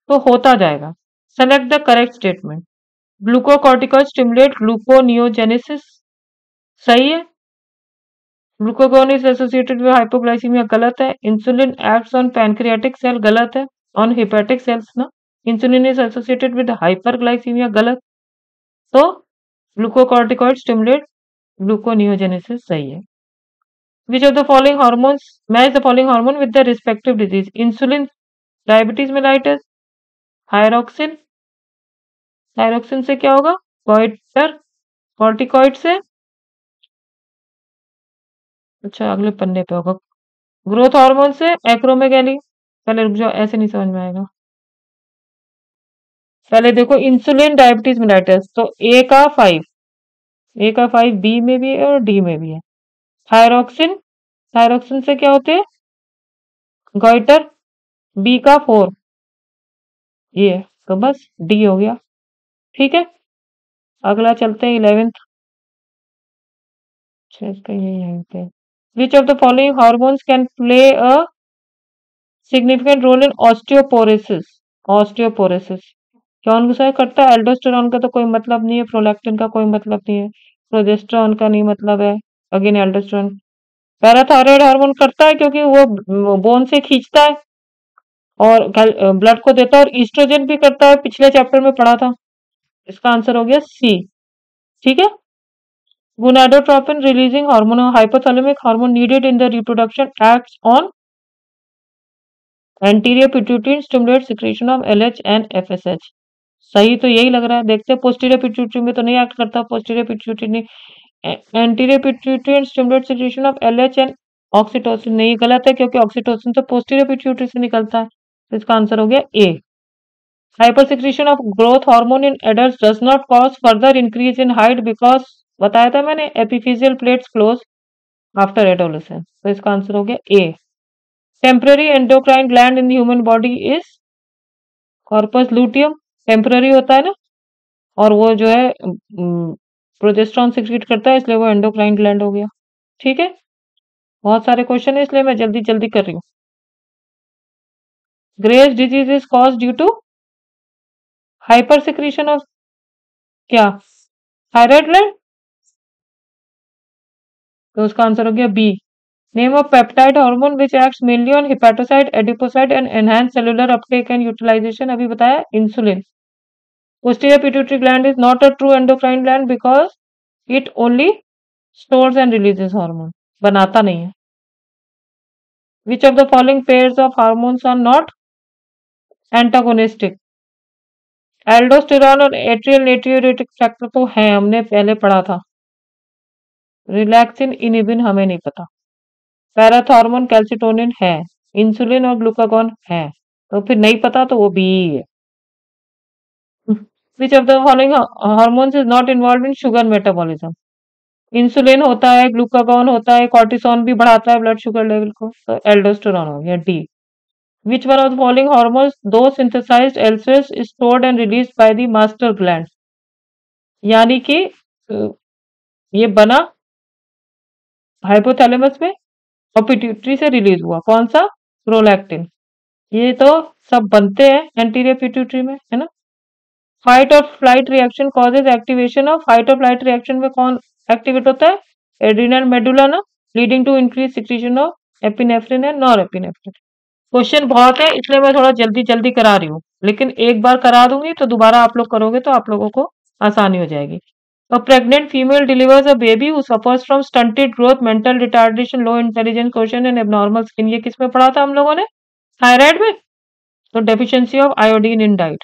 तो होता जाएगा। Select the correct statement. Glucocorticoid stimulate gluconeogenesis, सही है। Glucagon is associated with hypoglycemia, गलत है। Insulin acts on pancreatic cell, गलत है। ऑन हेपेटिक सेल्स ना, insulin is associated with hyperglycemia, गलत। तो ग्लूकोकॉर्टिकॉइड स्टिमुलेट ग्लूकोनियोजेनेसिस सही है। Which of the following hormones match the following hormone with the respective disease? Insulin diabetes mellitus, thyroxine, thyroxine से क्या होगा? गोइटर, कॉर्टिकॉइड से, अच्छा अगले पन्ने पे होगा, ग्रोथ हार्मोन से, एक्रोमेगैली। पहले रुक जाओ, ऐसे नहीं समझ में आएगा। पहले देखो इंसुलिन डायबिटीज मेलाइटिस, तो ए का 5 बी में भी है और डी में भी है। थायरोक्सिन, थायरोक्सिन से क्या होते हैं? गोइटर, बी का 4, ये तो बस डी हो गया। ठीक है, अगला चलते हैं 11th। अच्छा इसका ये यहीं पे, which of the following hormones can play a significant role in osteoporosis? Osteoporosis कौन सा करता है? एल्डोस्टेरॉन का तो कोई मतलब नहीं है, प्रोलैक्टिन का कोई मतलब नहीं है, प्रोजेस्टेरॉन का नहीं मतलब है, अगेन एल्डोस्टेरॉन। पैराथायराइड हार्मोन करता है क्योंकि वो बोन से खींचता है और ब्लड को देता है, और ईस्ट्रोजन भी करता है, पिछले चैप्टर में पढ़ा था। इसका आंसर हो गया सी। ठीक है, gonadotropin releasing hormone, hypothalamic hormone needed in the reproduction, acts on anterior pituitary, stimulate secretion of LH and FSH. सही तो यही लग रहा है, देखते हैं पोस्टीरियर पिट्यूटरी में तो नहीं एक्ट करता, पोस्टीरियर पिट्यूटरी नहीं, anterior pituitary and stimulate secretion of LH and oxytocin, नहीं गलत है क्योंकि ऑक्सीटोसिन तो पोस्टीरियर पिट्यूटरी से निकलता है, तो इसका आंसर हो गया A. Hyper secretion of growth hormone in adult does not cause further increase in height because, बताया था मैंने, epiphyseal plates close after adolescence, तो इसका आंसर हो गया A. Temporary endocrine gland in human body is corpus luteum, temporary होता है ना, और वो जो है प्रोजेस्टेरॉन सिक्रीट करता है, इसलिए वो एंडोक्राइन ग्लैंड हो गया। ठीक है, बहुत सारे क्वेश्चन है इसलिए मैं जल्दी जल्दी कर रही हूँ। Graves disease is cause due to hyper secretion of क्या? थायराइड ग्लैंड, तो उसका आंसर हो गया B. Name of peptide hormone which acts mainly on hepatocyte, adipocyte and enhance cellular uptake and utilization, अभी बताया insulin. Posterior pituitary gland is not a true endocrine gland because it only stores and releases hormone, बनाता नहीं है। Which of the following pairs of hormones are not antagonistic? Aldosterone और एट्रियल नाइट्रियोरेटिक फैक्टर तो है, हमने पहले पढ़ा था। रिलैक्सिन इनिबिन हमें नहीं पता। पैराथॉर्मोन कैल्सिटोनिन है, इंसुलिन और ग्लूकागॉन है, तो फिर नहीं पता तो वो बी है। Which of the following hormones is not involved in sugar metabolism? Insulin होता है, ग्लूकागॉन होता है, कॉर्टिसोन भी बढ़ाता है ब्लड शुगर लेवल को, तो एल्डोस्टेरॉन हो गया D. Which one of the following hormones though synthesized elsewhere is stored and released by the master gland? यानी कि ये बना हाइपोथैलेमस में और पिट्यूटरी से रिलीज हुआ, कौन सा? प्रोलैक्टिन। ये तो सब बनते हैं एंटीरियर पिट्यूटरी में, है ना। फाइट और flight reaction causes activation of, fight और फ्लाइट रिएक्शन में कौन एक्टिवेट होता है? एड्रिनल मेडुला ना, leading to increase secretion of epinephrine and norepinephrine. Question बहुत है इसलिए मैं थोड़ा जल्दी जल्दी करा रही हूँ, लेकिन एक बार करा दूंगी तो दोबारा आप लोग करोगे तो आप लोगों को आसानी हो जाएगी। A pregnant female delivers a baby who suffers from stunted growth, mental retardation, low intelligence quotient and abnormal skin, ये किस में पढ़ा था हम लोगों ने? थायराइड में, तो deficiency of iodine in diet.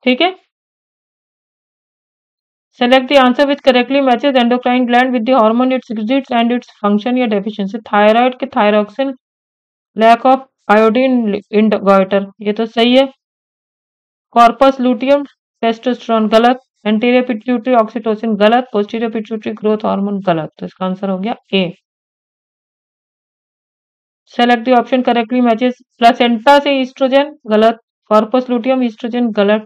ठीक है, select the answer which correctly matches endocrine gland with the hormone it secretes and its function या डेफिशिएंसी। थायराइड के thyroxine, lack of iodine in goitre, ये तो सही है। कॉर्पस लूटियम टेस्टोस्टेरोन गलत, एंटीरियर पिट्यूटरी ऑक्सीटोसिन गलत, पोस्टीरियर पिट्यूटरी ग्रोथ हार्मोन गलत, तो इसका आंसर हो गया A. Select the option correctly matches, placenta से ईस्ट्रोजन गलत, कॉर्पस लूटियम ईस्ट्रोजन गलत,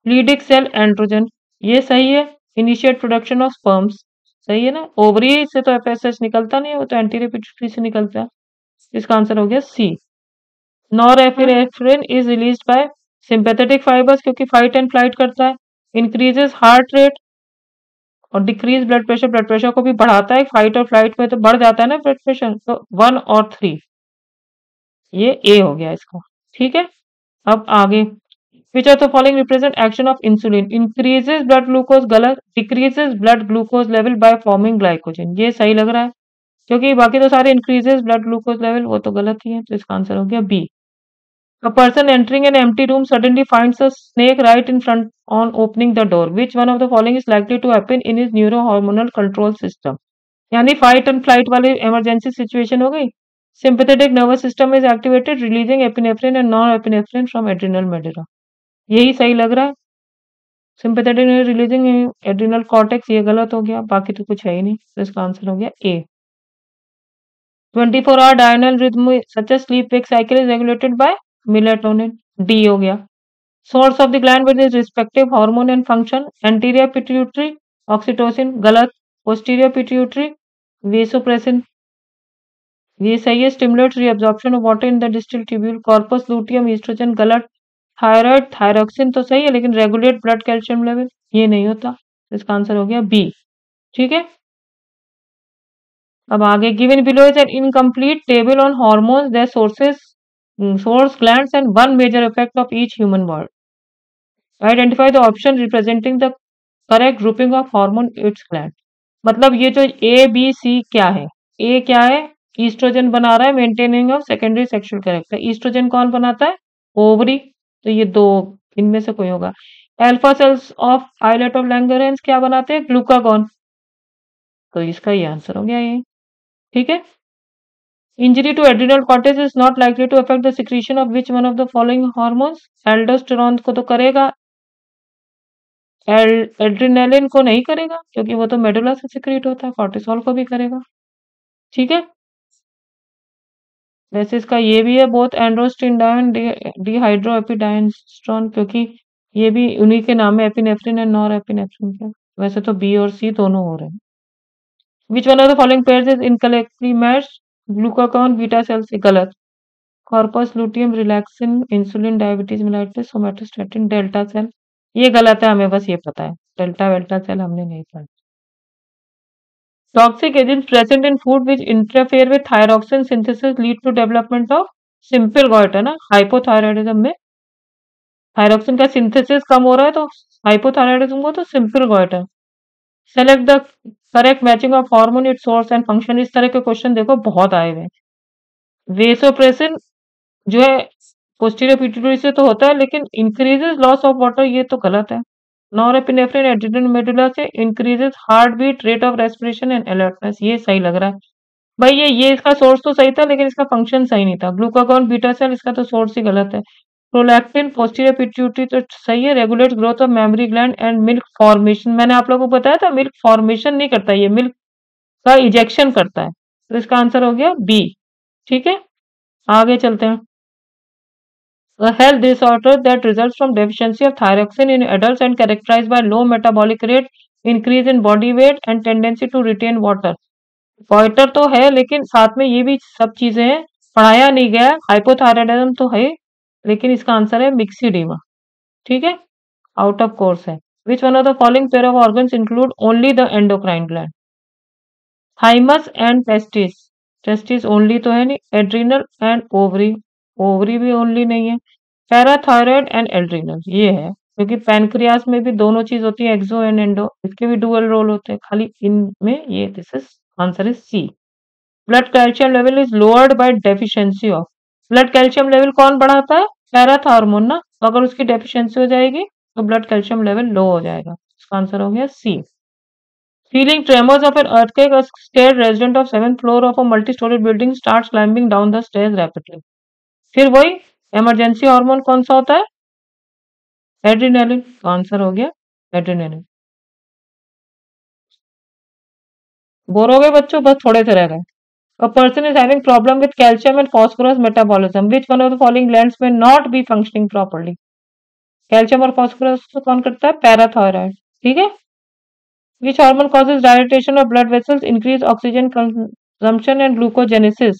लीडिक सेल एंड्रोजन ये सही है, इनिशिएट प्रोडक्शन ऑफ स्पर्म्स सही है ना, ओवरी से तो एफएसएच निकलता नहीं है, वो तो एंटीरियर पिट्यूटरी से निकलता है, इसका आंसर हो गया C. Norepinephrine is released by sympathetic fibres क्योंकि फाइट एंड फ्लाइट करता है, इंक्रीजेस हार्ट रेट और डिक्रीज ब्लड प्रेशर को भी बढ़ाता है, फाइट और फ्लाइट में तो बढ़ जाता है ना ब्लड प्रेशर, तो 1 और 3 ये ए हो गया इसका। ठीक है, अब आगे, which of the following represent action of insulin? Increases blood glucose गलत, decreases blood glucose level by forming glycogen, ये सही लग रहा है। क्योंकि बाकी तो सारे इंक्रीजेस ब्लड ग्लूकोज लेवल, वो तो गलत ही है, तो इसका आंसर हो गया B. A person entering an empty room suddenly finds a snake right in front on opening the door. Which one of the following is likely to happen in his neurohormonal control system? यानी फाइट एंड फ्लाइट वाली इमरजेंसी सिचुएशन हो गई। Sympathetic nervous system is activated releasing epinephrine and non epinephrine from adrenal medulla. यही सही लग रहा है। सिंपैथेटिक रिलीजिंग एड्रिनल कॉर्टेक्स, ये गलत हो गया, बाकी तो कुछ है ही नहीं, तो इसका आंसर हो गया ए। 24 hour diurnal rhythm such as sleep wake cycle is regulated by melatonin, D हो गया। Source of the gland with its respective hormone and function, anterior pituitary, oxytocin, गलत। Posterior pituitary, vasopressin, ये सही है। Stimulates reabsorption of water in the distal tubule, corpus luteum, estrogen, गलत। Thyroid, thyroxine तो सही है, लेकिन regulate blood calcium level, ये नहीं होता, इसका आंसर हो गया बी। ठीक है, अब आगे given below is an incomplete table on hormones, their sources, source glands and one major effect of each human body. Identify the option representing the correct grouping of hormone its gland. मतलब ये जो ए बी सी क्या है, ए क्या है, ईस्ट्रोजन बना रहा है maintaining of secondary sexual character. Estrogen कौन बनाता है, ओवरी, तो ये दो इनमें से कोई होगा। Alpha cells of islet of Langerhans क्या बनाते हैं, ग्लूकागॉन, तो इसका ये आंसर हो गया ये। ठीक है, injury to adrenal cortex is not likely to affect the secretion of which one of the following hormones, aldosterone को तो करेगा, एड्रिनलिन को नहीं करेगा क्योंकि वो तो मेडुला से सिक्रीट होता है, कॉर्टिसोल को भी करेगा। ठीक है, वैसे इसका ये भी है बोथ एंड्रोस्टिंडाइन डिहाइड्रोएपिडाइनस्ट्रॉन, क्योंकि ये भी उन्हीं के नाम है, एपिनेफ्रिन एंड नॉर एपिनेफ्रिन के। वैसे तो बी और सी दोनों हो रहे हैं। Which one of the following pairs is incorrectly matched, glucagon beta cell से, गलत। Corpus luteum, relaxin, insulin, diabetes mellitus, somatostatin, delta cell, ये गलत है, हमें बस ये पता है, डेल्टा वेल्टा सेल हमने नहीं पढ़ा। Toxic agents present in food which interfere with thyroxine synthesis lead to development of simple goiter ना, हाइपोथायराइडिज्म में थायरोक्सिन का सिंथेसिस कम हो रहा है तो हाइपोथायराइडिज्म को तो simple goitre. Select the correct matching of hormone it source and function, इस तरह के क्वेश्चन देखो बहुत आए हुए। वेसोप्रेसिन जो है पोस्टीरियर पिट्यूटरी से तो होता है, लेकिन इंक्रीजेस लॉस ऑफ वाटर, ये तो गलत है। नॉरएपिनेफ्रिन एड्रिनल मेडुला से increases heart beat, rate of respiration and alertness, ये सही लग रहा है भाई। ये इसका सोर्स तो सही था लेकिन इसका फंक्शन सही नहीं था। ग्लूकागॉन बीटा सेल, इसका तो सोर्स ही गलत है। प्रोलैक्टिन पोस्टीरियर पिट्यूटरी तो सही है, regulate growth of memory gland and milk formation, मैंने आप लोगों को बताया था मिल्क फॉर्मेशन नहीं करता, ये मिल्क का इजेक्शन करता है, तो इसका आंसर हो गया बी। ठीक है, आगे चलते हैं। A health disorder that results from deficiency of thyroxine in adults and characterized by low metabolic rate, increase in body weight and tendency to retain water. Goitre तो है लेकिन साथ में ये भी सब चीजें हैं, पढ़ाया नहीं गया। हाइपोथायराइडिज्म तो है लेकिन इसका आंसर है मिक्सिडीमा। ठीक है, आउट ऑफ कोर्स है। Which one of the following pair of organs include only the endocrine gland, thymus and testis, testis only तो है नहीं। एड्रिनल एंड ओवरी, ओवरी भी ओनली नहीं है। पैराथायराइड एंड एड्रिनल ये है, क्योंकि पैनक्रियास में भी दोनों चीज होती है, एक्सो एंड एंडो, इसके भी डुअल रोल होते हैं, खाली इनमें ये, this is answer is C. Blood calcium level is lowered by deficiency of, blood calcium level कौन बढ़ाता है, पैराथार्मोन ना, तो अगर उसकी डेफिशिएंसी हो जाएगी तो ब्लड कैल्शियम लेवल लो हो जाएगा, इसका आंसर हो गया सी। Feeling tremors of an earthquake, a scared resident of 7th floor of a multi-story building starts climbing down the stairs rapidly. फिर वही इमरजेंसी हार्मोन कौन सा होता है, एड्रिनलिन, तो आंसर हो गया एड्रिनलिन। बोर हो गए बच्चों, बस थोड़े से रह गए। A person is having problem with calcium and phosphorus metabolism. Which one of the following glands may not be functioning properly? Calcium और फास्फोरस तो कौन करता है, पैराथायराइड। ठीक है, which hormone causes dilatation of blood vessels, increase oxygen consumption and glucogenesis?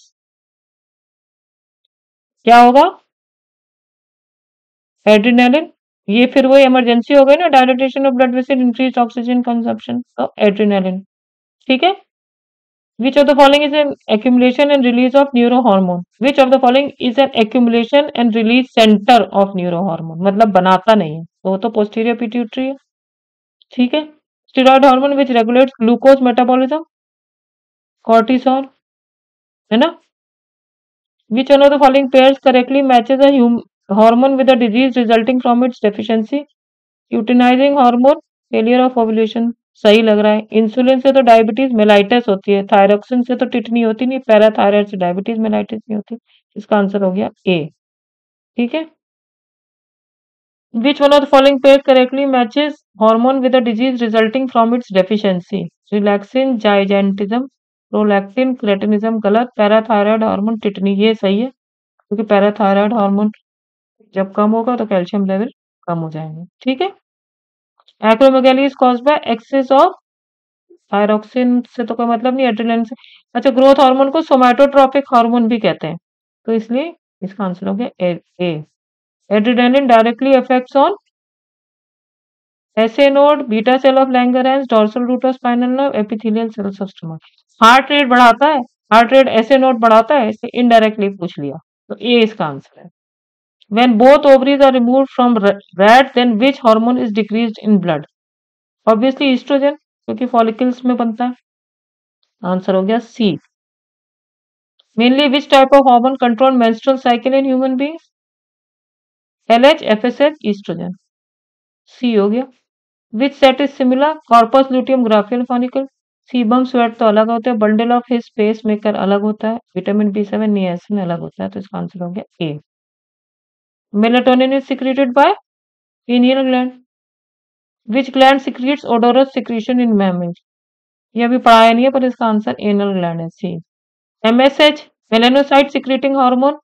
क्या होगा, एड्रिनलिन। ये फिर वो इमरजेंसी हो गई ना, dilatation of blood vessel, increase oxygen consumption, तो एड्रिनलिन। ठीक है, which of the following is an accumulation and release of neurohormone? Which of the following is an accumulation and release center of neurohormone? मतलब बनाता नहीं है, तो वो तो पोस्टीरियर पिट्यूटरी है। ठीक है, steroid hormone which regulates glucose metabolism, cortisol, है ना? Which one of the following pairs correctly matches a hormone with a disease resulting from its deficiency? Luteinising hormone, failure of ovulation, सही लग रहा है। इंसुलिन से तो डायबिटीज मेलाइटिस होती है, थायरोक्सिन से तो टिटनी होती नहीं, पैराथायराइड से डायबिटीज मेलाइटिस नहीं होती। इसका आंसर हो गया ए। ठीक है। Which one of the following pair correctly matches hormone with a disease resulting from its deficiency? Relaxin, gigantism, prolactin, cretinism. गलत। Parathyroid hormone, tetany. ये सही है, क्योंकि पैराथायराइड हार्मोन जब कम होगा तो कैल्शियम लेवल कम हो जाएंगे। ठीक है। Acromegaly is caused by access of thyroxine से तो कोई मतलब नहीं, एड्रेनालिन से। अच्छा, ग्रोथ हार्मोन को सोमैटोट्रोपिक हार्मोन भी कहते हैं, तो इसलिए इसका आंसर हो गया A. Adrenaline directly affects on SA node, beta cell of Langerhans, dorsal root of spinal nerve, epithelial cells of stomach. Heart rate बढ़ाता है, हार्ट रेट एसए नोड बढ़ाता है, इसे इनडायरेक्टली पूछ लिया, तो ए इसका आंसर है। When both ovaries are removed from rat, then which hormone is decreased in blood? Obviously estrogen, क्योंकि follicles में बनता है। आंसर हो गया सी। Mainly which type of hormone control menstrual cycle in human beings? LH, FSH, estrogen। सी हो गया। Which set is similar? Corpus luteum, graphial follicle। Sebum sweat तो अलग होते हैं, bundle of His pacemaker अलग होता है, विटामिन B7 नियासिन अलग होता है, तो इसका आंसर हो गया A. Melatonin is secreted by pineal gland। Which gland secretes odorous secretion in mammals? ये अभी पढ़ाया नहीं है, पर इसका आंसर एनल ग्लैंड है, C. MSH, melanocyte secreting hormone.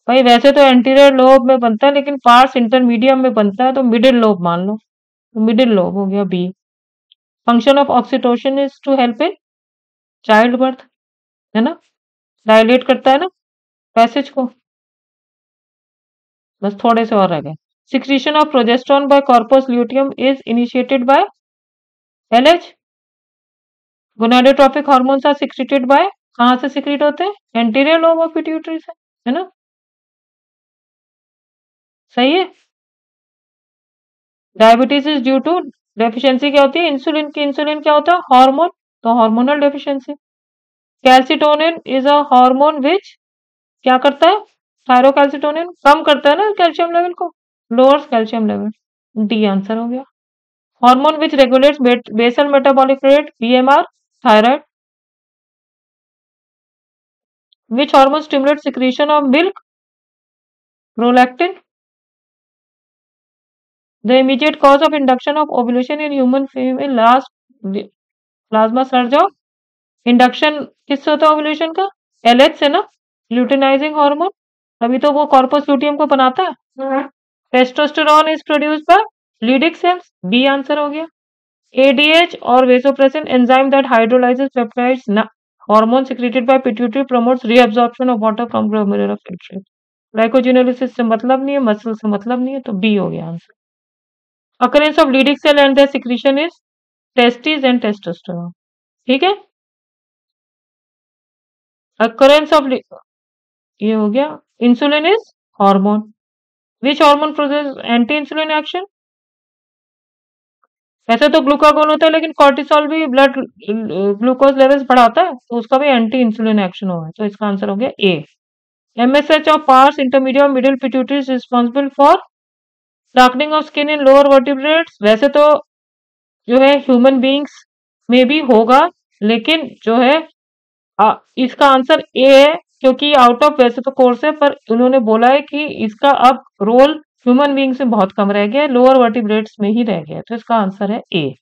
भाई वैसे तो एंटीरियर लोब में बनता है, लेकिन पार्स इंटरमीडियम में बनता है, तो मिडिल लोब मान लो, तो मिडिल लोब हो गया B. Function of oxytocin is to help in childbirth, है ना? डायलेट करता है ना पैसेज को। बस थोड़े से और रह गए। Secretion of progesterone by corpus luteum is initiated by LH. Gonadotropic hormones are secreted by, कहां से सिक्रेट होते हैं? एंटीरियर लोब ऑफ पिट्यूटरी से, है ना? सही है। Diabetes is due to deficiency क्या होती है? इंसुलिन की। इंसुलिन क्या होता है? हार्मोन, तो hormonal deficiency. Calcitonin is a hormone which क्या करता है? थायरोकैल्सिटोनिन कम करता है ना कैल्शियम लेवल को, lowers calcium level. D answer हो गया। Hormone which regulates basal metabolic rate, BMR, thyroid. Which hormone stimulate secretion of milk, prolactin. The immediate cause of induction of ovulation in human female last plasma surge of induction किससे होता है ओव्यूलेशन का? एलएच से ना, ल्यूटिनाइजिंग हार्मोन, तभी तो वो कॉर्पस ल्यूटियम को बनाता है। Testosterone is produced by Leydig cells, B answer हो गया। एडीएच और vasopressin enzyme that hydrolyses peptides hormone secreted by pituitary promotes reabsorption of water from glomerular filtrate. Glycogenolysis से मतलब नहीं है, मसल से मतलब नहीं है, तो बी हो गया answer. Occurrence of Leydig cell and their secretion is testes and testosterone। ठीक है। Occurrence of ये हो गया। Insulin is hormone. Which hormone produce anti insulin action? ऐसे तो ग्लूकागोन होता है, लेकिन कॉर्टिसोल भी ब्लड ग्लूकोज लेवल्स बढ़ाता है, तो उसका भी एंटी इंसुलिन एक्शन होगा, तो इसका आंसर हो गया ए। एमएसएच ऑफ पार्स इंटरमीडिएट और middle pituitary is responsible for darkening of skin in lower vertebrates. वैसे तो जो है ह्यूमन बींग्स में भी होगा, लेकिन जो है इसका आंसर ए है, क्योंकि आउट ऑफ वैसे तो कोर्स है, पर उन्होंने बोला है कि इसका अब रोल ह्यूमन बींग्स में बहुत कम रह गया है, लोअर वर्टिब्रेट्स में ही रह गया, तो इसका आंसर है ए।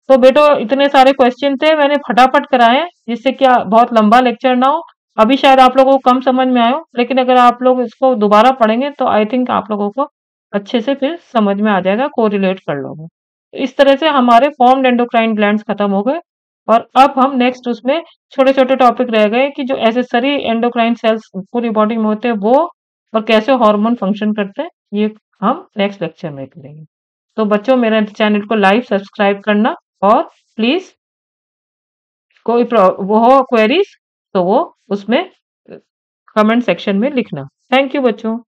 तो बेटो इतने सारे क्वेश्चन थे, मैंने फटाफट कराए हैं, जिससे क्या बहुत लंबा लेक्चर ना हो। अभी शायद आप लोगों को कम समझ में आयो, लेकिन अगर आप लोग इसको दोबारा पढ़ेंगे तो आई थिंक आप लोगों को अच्छे से फिर समझ में आ जाएगा, कोरिलेट कर लोगे। इस तरह से हमारे फॉर्म्ड एंडोक्राइन ग्लैंड्स खत्म हो गए, और अब हम नेक्स्ट उसमें छोटे छोटे टॉपिक रह गए कि जो एसेसरी एंडोक्राइन सेल्स पूरी बॉडी में होते हैं वो, और कैसे हार्मोन फंक्शन करते हैं, ये हम नेक्स्ट लेक्चर में करेंगे। तो बच्चों मेरे चैनल को लाइव सब्सक्राइब करना, और प्लीज कोई वो हो क्वेरीज तो वो उसमें कमेंट सेक्शन में लिखना। थैंक यू बच्चों।